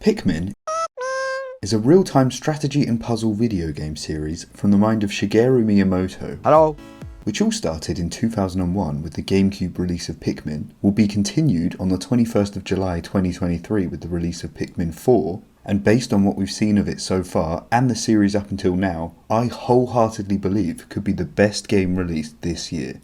Pikmin is a real-time strategy and puzzle video game series from the mind of Shigeru Miyamoto. Hello. Which all started in 2001 with the GameCube release of Pikmin, will be continued on the 21st of July 2023 with the release of Pikmin IV, and based on what we've seen of it so far, and the series up until now, I wholeheartedly believe could be the best game released this year.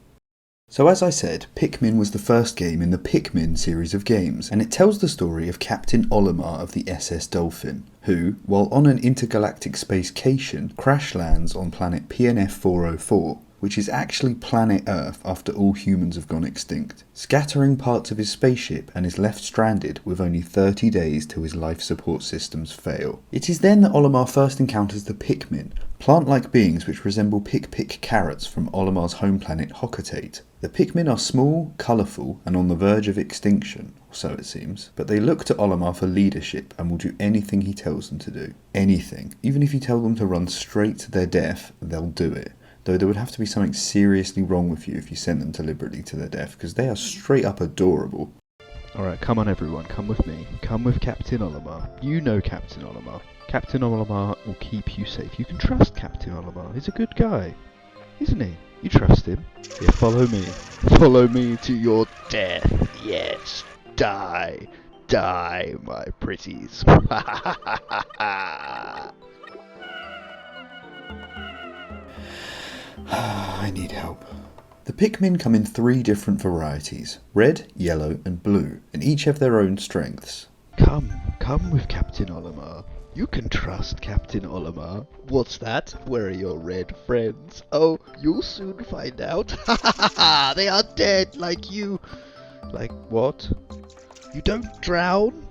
So as I said, Pikmin was the first game in the Pikmin series of games, and it tells the story of Captain Olimar of the SS Dolphin, who, while on an intergalactic spacecation, crash lands on planet PNF 404, which is actually planet Earth after all humans have gone extinct, scattering parts of his spaceship and is left stranded with only 30 days till his life support systems fail. It is then that Olimar first encounters the Pikmin, plant-like beings which resemble Pick carrots from Olimar's home planet Hocketate. The Pikmin are small, colourful, and on the verge of extinction, or so it seems, but they look to Olimar for leadership and will do anything he tells them to do. Anything. Even if you tell them to run straight to their death, they'll do it. Though there would have to be something seriously wrong with you if you sent them deliberately to their death, because they are straight up adorable. Alright, come on everyone, come with me. Come with Captain Olimar. You know Captain Olimar. Captain Olimar will keep you safe. You can trust Captain Olimar. He's a good guy, isn't he? You trust him? Yeah, follow me. Follow me to your death. Yes, die. Die, my pretties. I need help. The Pikmin come in 3 different varieties, red, yellow and blue, and each have their own strengths. Come with Captain Olimar. You can trust Captain Olimar. What's that? Where are your red friends? Oh, you'll soon find out. They are dead like you. Like what? You don't drown?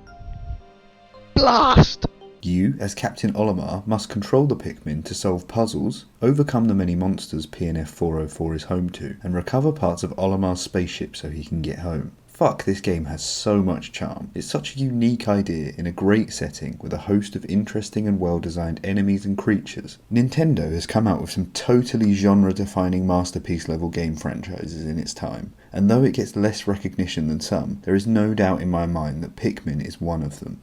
Blast! You, as Captain Olimar, must control the Pikmin to solve puzzles, overcome the many monsters PNF 404 is home to, and recover parts of Olimar's spaceship so he can get home. Fuck, this game has so much charm. It's such a unique idea in a great setting with a host of interesting and well-designed enemies and creatures. Nintendo has come out with some totally genre-defining masterpiece level game franchises in its time, and though it gets less recognition than some, there is no doubt in my mind that Pikmin is one of them.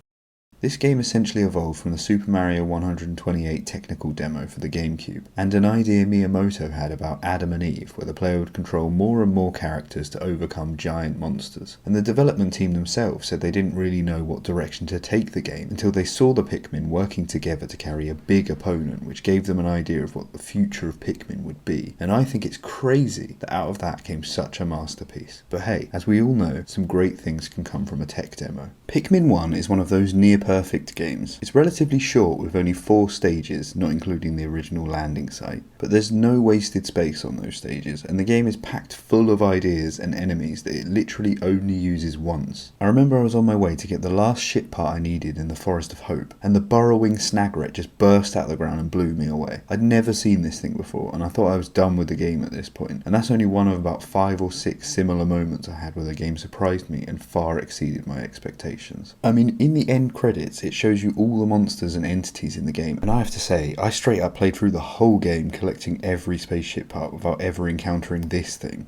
This game essentially evolved from the Super Mario 128 technical demo for the GameCube, and an idea Miyamoto had about Adam and Eve, where the player would control more and more characters to overcome giant monsters. And the development team themselves said they didn't really know what direction to take the game until they saw the Pikmin working together to carry a big opponent, which gave them an idea of what the future of Pikmin would be. And I think it's crazy that out of that came such a masterpiece. But hey, as we all know, some great things can come from a tech demo. Pikmin 1 is one of those near perfect games. It's relatively short with only 4 stages, not including the original landing site, but there's no wasted space on those stages, and the game is packed full of ideas and enemies that it literally only uses once. I remember I was on my way to get the last ship part I needed in the Forest of Hope, and the burrowing snagret just burst out of the ground and blew me away. I'd never seen this thing before, and I thought I was done with the game at this point, and that's only one of about 5 or 6 similar moments I had where the game surprised me and far exceeded my expectations. I mean, in the end credits, it shows you all the monsters and entities in the game, and I have to say, I straight up played through the whole game collecting every spaceship part without ever encountering this thing.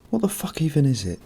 What the fuck even is it?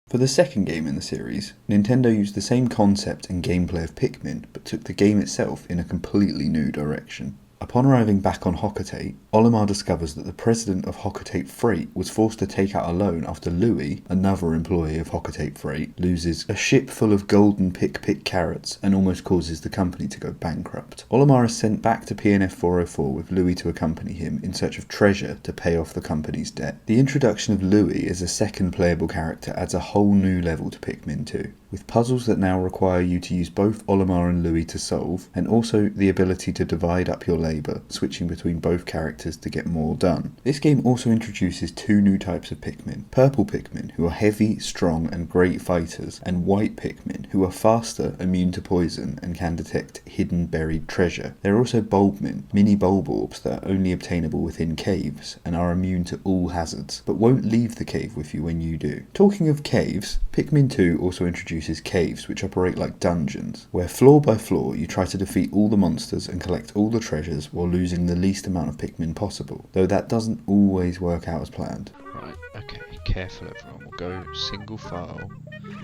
For the second game in the series, Nintendo used the same concept and gameplay of Pikmin, but took the game itself in a completely new direction. Upon arriving back on Hocketate, Olimar discovers that the president of Hocketate Freight was forced to take out a loan after Louis, another employee of Hocketate Freight, loses a ship full of golden Pick carrots and almost causes the company to go bankrupt. Olimar is sent back to PNF 404 with Louis to accompany him in search of treasure to pay off the company's debt. The introduction of Louis as a second playable character adds a whole new level to Pikmin II, with puzzles that now require you to use both Olimar and Louis to solve, and also the ability to divide up your labour, switching between both characters to get more done. This game also introduces 2 new types of Pikmin: purple Pikmin, who are heavy, strong and great fighters, and white Pikmin, who are faster, immune to poison, and can detect hidden buried treasure. There are also Bulbmin, mini bulb orbs that are only obtainable within caves, and are immune to all hazards, but won't leave the cave with you when you do. Talking of caves, Pikmin 2 also introduces caves which operate like dungeons, where floor by floor you try to defeat all the monsters and collect all the treasures while losing the least amount of Pikmin possible, though that doesn't always work out as planned. Right, okay, careful everyone, we'll go single file,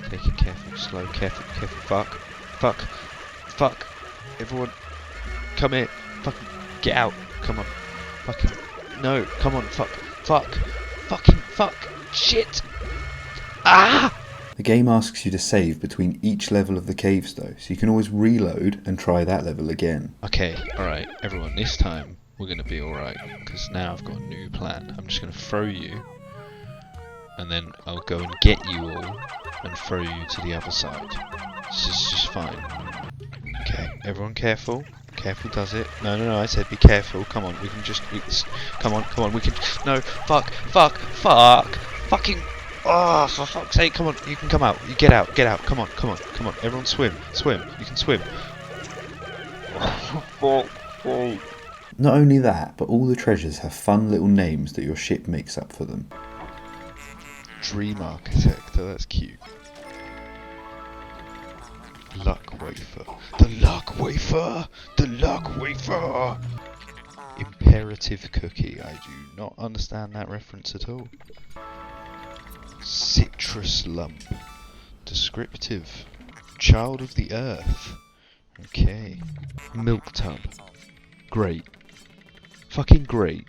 take it careful, slow, careful, fuck, Fuck. Everyone, come here. Fucking get out. Come on. Fucking, no, come on. Fuck. Fucking fuck. Shit. Ah! The game asks you to save between each level of the caves though, so you can always reload and try that level again. Okay, alright, everyone, this time we're gonna be alright, because now I've got a new plan. I'm just gonna throw you, and then I'll go and get you all, and throw you to the other side. This is just fine. Okay, everyone careful. Careful does it. No, I said be careful. Come on, we can just... come on, we can... No, fuck. Fucking... Oh, for fuck's sake, come on, you can come out. You get out. Come on. Everyone swim. You can swim. Not only that, but all the treasures have fun little names that your ship makes up for them. Dream Architect, oh, that's cute. Luck Wafer. The Luck Wafer! Imperative Cookie, I do not understand that reference at all. Citrus Lump. Descriptive. Child of the Earth. Okay. Milk Tub. Great. Fucking great.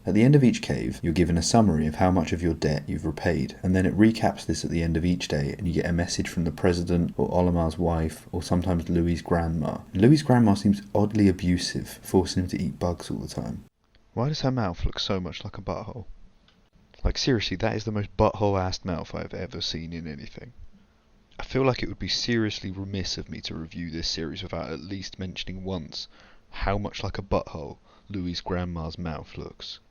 At the end of each cave, you're given a summary of how much of your debt you've repaid, and then it recaps this at the end of each day, and you get a message from the president, or Olimar's wife, or sometimes Louis's grandma. And Louis's grandma seems oddly abusive, forcing him to eat bugs all the time. Why does her mouth look so much like a butthole? Like, seriously, that is the most butthole-assed mouth I've ever seen in anything. I feel like it would be seriously remiss of me to review this series without at least mentioning once how much like a butthole Louis's grandma's mouth looks.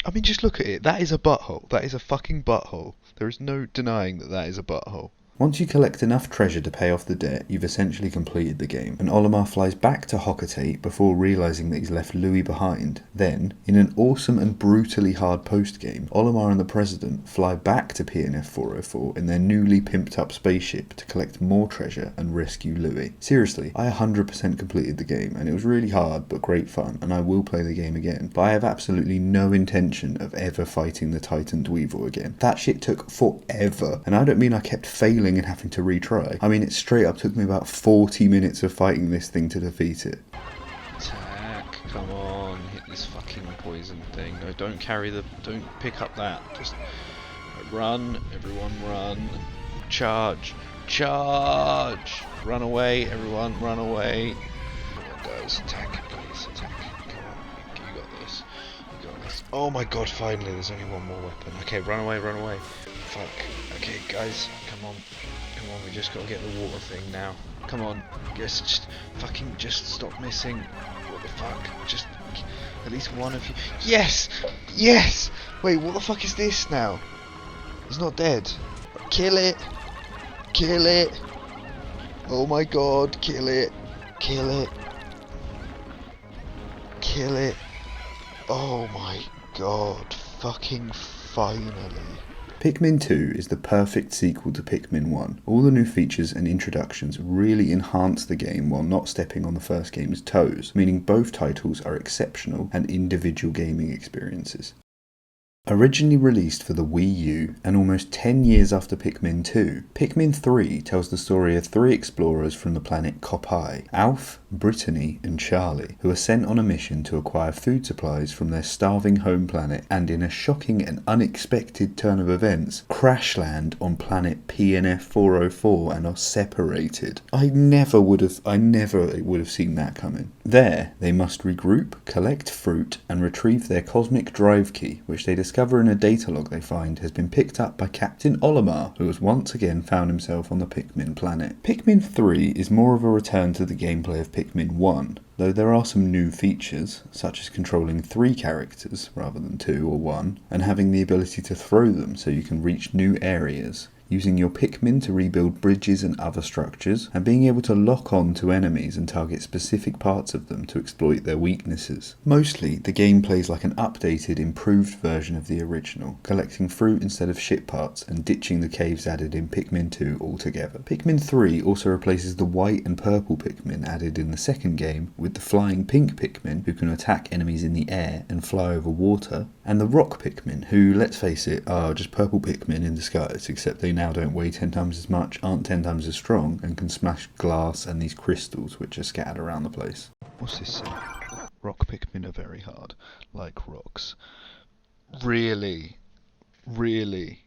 I mean, just look at it. That is a butthole. That is a fucking butthole. There is no denying that that is a butthole. Once you collect enough treasure to pay off the debt, you've essentially completed the game, and Olimar flies back to Hocate before realising that he's left Louis behind. Then, in an awesome and brutally hard post-game, Olimar and the President fly back to PNF 404 in their newly pimped up spaceship to collect more treasure and rescue Louis. Seriously, I 100% completed the game, and it was really hard but great fun, and I will play the game again, but I have absolutely no intention of ever fighting the Titan Dweevil again. That shit took forever, and I don't mean I kept failing and having to retry. I mean, it straight up took me about 40 minutes of fighting this thing to defeat it. Attack, come on, hit this fucking poison thing. No, don't pick up that. Just run, everyone run. Charge. Run away, everyone, run away. Come on, guys, attack, please, attack. Come on, you got this. Oh my god, finally, there's only one more weapon. Okay, run away. Fuck. Okay, guys, come on, we just gotta get the water thing now. Come on, just stop missing. What the fuck? Just, at least one of you. Yes! Wait, what the fuck is this now? It's not dead. Kill it! Oh my god, kill it! Oh my god, fucking finally. Pikmin II is the perfect sequel to Pikmin 1. All the new features and introductions really enhance the game while not stepping on the first game's toes, meaning both titles are exceptional and individual gaming experiences. Originally released for the Wii U and almost 10 years after Pikmin II, Pikmin III tells the story of three explorers from the planet GOTY, Alf, Brittany and Charlie, who are sent on a mission to acquire food supplies from their starving home planet and, in a shocking and unexpected turn of events, crash land on planet PNF 404 and are separated. I never would have seen that coming. There, they must regroup, collect fruit and retrieve their cosmic drive key, which they discover in a data log they find has been picked up by Captain Olimar, who has once again found himself on the Pikmin planet. Pikmin 3 is more of a return to the gameplay of Pikmin 1, though there are some new features, such as controlling 3 characters rather than 2 or 1, and having the ability to throw them so you can reach new areas, using your Pikmin to rebuild bridges and other structures, and being able to lock on to enemies and target specific parts of them to exploit their weaknesses. Mostly, the game plays like an updated, improved version of the original, collecting fruit instead of ship parts and ditching the caves added in Pikmin 2 altogether. Pikmin 3 also replaces the white and purple Pikmin added in the second game with the flying pink Pikmin, who can attack enemies in the air and fly over water, and the rock Pikmin, who, let's face it, are just purple Pikmin in disguise, except they now don't weigh 10 times as much, aren't 10 times as strong, and can smash glass and these crystals which are scattered around the place. What's this say? Rock Pikmin are very hard, like rocks. Really? Really?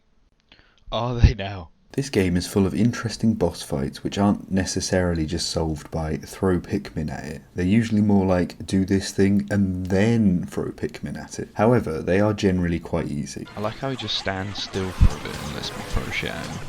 Are they now? This game is full of interesting boss fights which aren't necessarily just solved by throw Pikmin at it. They're usually more like do this thing and then throw Pikmin at it. However, they are generally quite easy. I like how he just stands still for a bit and lets me throw shit at him.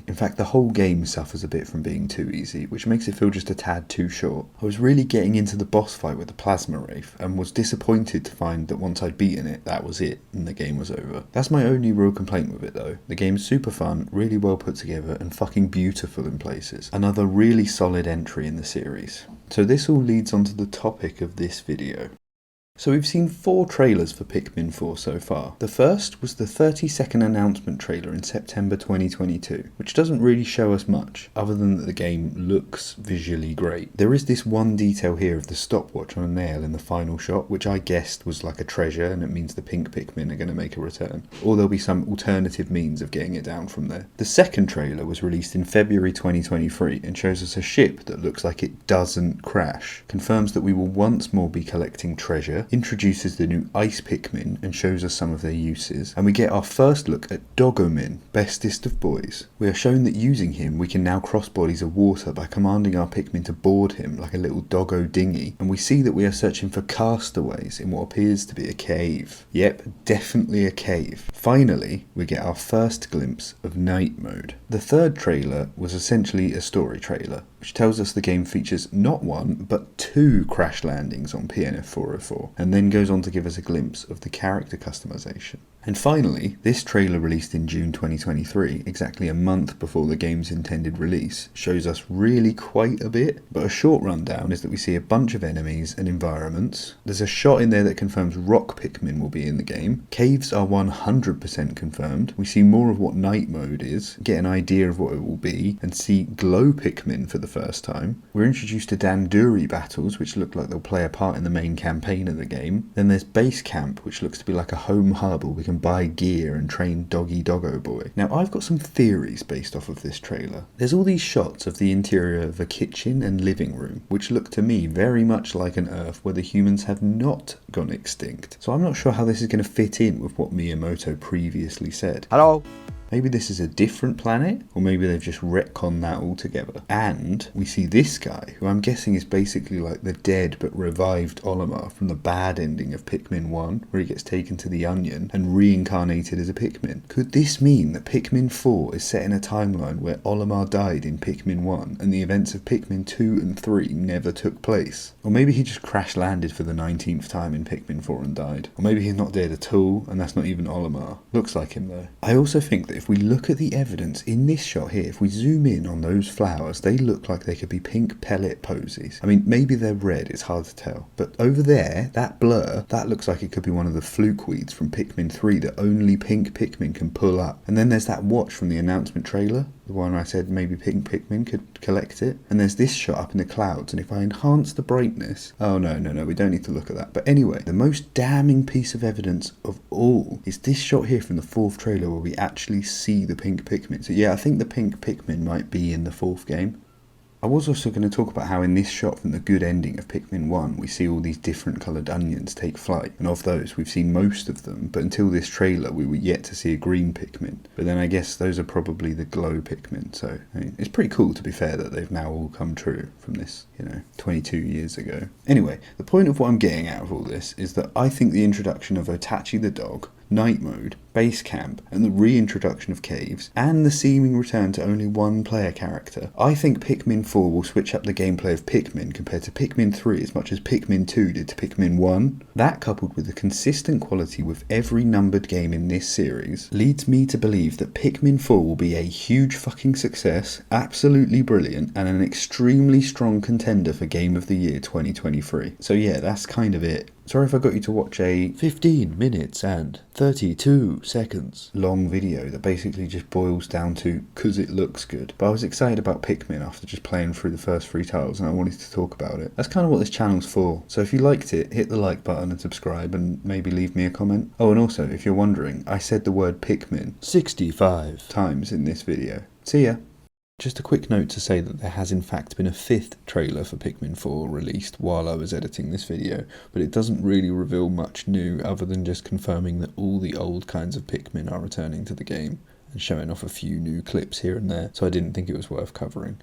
In fact, the whole game suffers a bit from being too easy, which makes it feel just a tad too short. I was really getting into the boss fight with the Plasma Wraith, and was disappointed to find that once I'd beaten it, that was it, and the game was over. That's my only real complaint with it though. The game's super fun, really well put together, and fucking beautiful in places. Another really solid entry in the series. So this all leads on to the topic of this video. So we've seen 4 trailers for Pikmin IV so far. The first was the 30-second announcement trailer in September 2022, which doesn't really show us much, other than that the game looks visually great. There is this one detail here of the stopwatch on a nail in the final shot, which I guessed was like a treasure and it means the pink Pikmin are going to make a return. Or there'll be some alternative means of getting it down from there. The second trailer was released in February 2023 and shows us a ship that looks like it doesn't crash. Confirms that we will once more be collecting treasure, introduces the new Ice Pikmin and shows us some of their uses, and we get our first look at Dogomin, bestest of boys. We are shown that using him we can now cross bodies of water by commanding our Pikmin to board him like a little doggo dinghy, and we see that we are searching for castaways in what appears to be a cave. Yep, definitely a cave. Finally, we get our first glimpse of night mode. The third trailer was essentially a story trailer, which tells us the game features not 1 but 2 crash landings on PNF 404, and then goes on to give us a glimpse of the character customization. And finally, this trailer released in June 2023, exactly a month before the game's intended release, shows us really quite a bit, but a short rundown is that we see a bunch of enemies and environments. There's a shot in there that confirms rock Pikmin will be in the game. Caves are 100% confirmed. We see more of what night mode is, get an idea of what it will be, and see glow Pikmin for the first time. We're introduced to Danduri battles, which look like they'll play a part in the main campaign of the game. Then there's base camp, which looks to be like a home hub where we can buy gear and train Doggy Doggo Boy. Now I've got some theories based off of this trailer. There's all these shots of the interior of a kitchen and living room, which look to me very much like an Earth where the humans have not gone extinct. So I'm not sure how this is going to fit in with what Miyamoto previously said. Hello? Maybe this is a different planet, or maybe they've just retconned that altogether. And we see this guy, who I'm guessing is basically like the dead but revived Olimar from the bad ending of Pikmin 1, where he gets taken to the Onion and reincarnated as a Pikmin. Could this mean that Pikmin 4 is set in a timeline where Olimar died in Pikmin 1 and the events of Pikmin 2 and 3 never took place? Or maybe he just crash landed for the 19th time in Pikmin 4 and died. Or maybe he's not dead at all and that's not even Olimar. Looks like him though. I also think that if we look at the evidence in this shot here, if we zoom in on those flowers, they look like they could be pink pellet posies. I mean, maybe they're red, it's hard to tell. But over there, that blur, that looks like it could be one of the fluke weeds from Pikmin 3 that only pink Pikmin can pull up. And then there's that watch from the announcement trailer, the one I said maybe pink Pikmin could collect it. And there's this shot up in the clouds, and if I enhance the brightness... Oh no, we don't need to look at that. But anyway, the most damning piece of evidence of all is this shot here from the 4th trailer where we actually see the pink Pikmin. So yeah, I think the pink Pikmin might be in the 4th game. I was also going to talk about how in this shot from the good ending of Pikmin 1 we see all these different coloured onions take flight, and of those we've seen most of them, but until this trailer we were yet to see a green Pikmin. But then I guess those are probably the glow Pikmin, so I mean, it's pretty cool to be fair that they've now all come true from this, 22 years ago. Anyway, the point of what I'm getting out of all this is that I think the introduction of Otachi the dog, night mode, base camp, and the reintroduction of caves, and the seeming return to only one player character, I think Pikmin 4 will switch up the gameplay of Pikmin compared to Pikmin 3 as much as Pikmin 2 did to Pikmin 1. That, coupled with the consistent quality with every numbered game in this series, leads me to believe that Pikmin 4 will be a huge fucking success, absolutely brilliant, and an extremely strong contender for Game of the Year 2023. So yeah, that's kind of it. Sorry if I got you to watch a 15 minutes and 32 seconds long video that basically just boils down to because it looks good. But I was excited about Pikmin after just playing through the first 3 titles and I wanted to talk about it. That's kind of what this channel's for. So if you liked it, hit the like button and subscribe and maybe leave me a comment. Oh, and also, if you're wondering, I said the word Pikmin 65 times in this video. See ya! Just a quick note to say that there has in fact been a 5th trailer for Pikmin 4 released while I was editing this video, but it doesn't really reveal much new other than just confirming that all the old kinds of Pikmin are returning to the game and showing off a few new clips here and there, so I didn't think it was worth covering.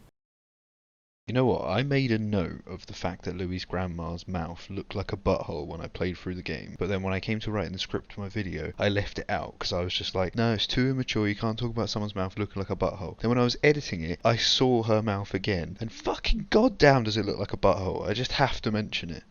You know what? I made a note of the fact that Louie's grandma's mouth looked like a butthole when I played through the game, but then when I came to writing the script for my video, I left it out because I was just like, no, it's too immature, you can't talk about someone's mouth looking like a butthole. Then when I was editing it, I saw her mouth again, and fucking goddamn does it look like a butthole. I just have to mention it.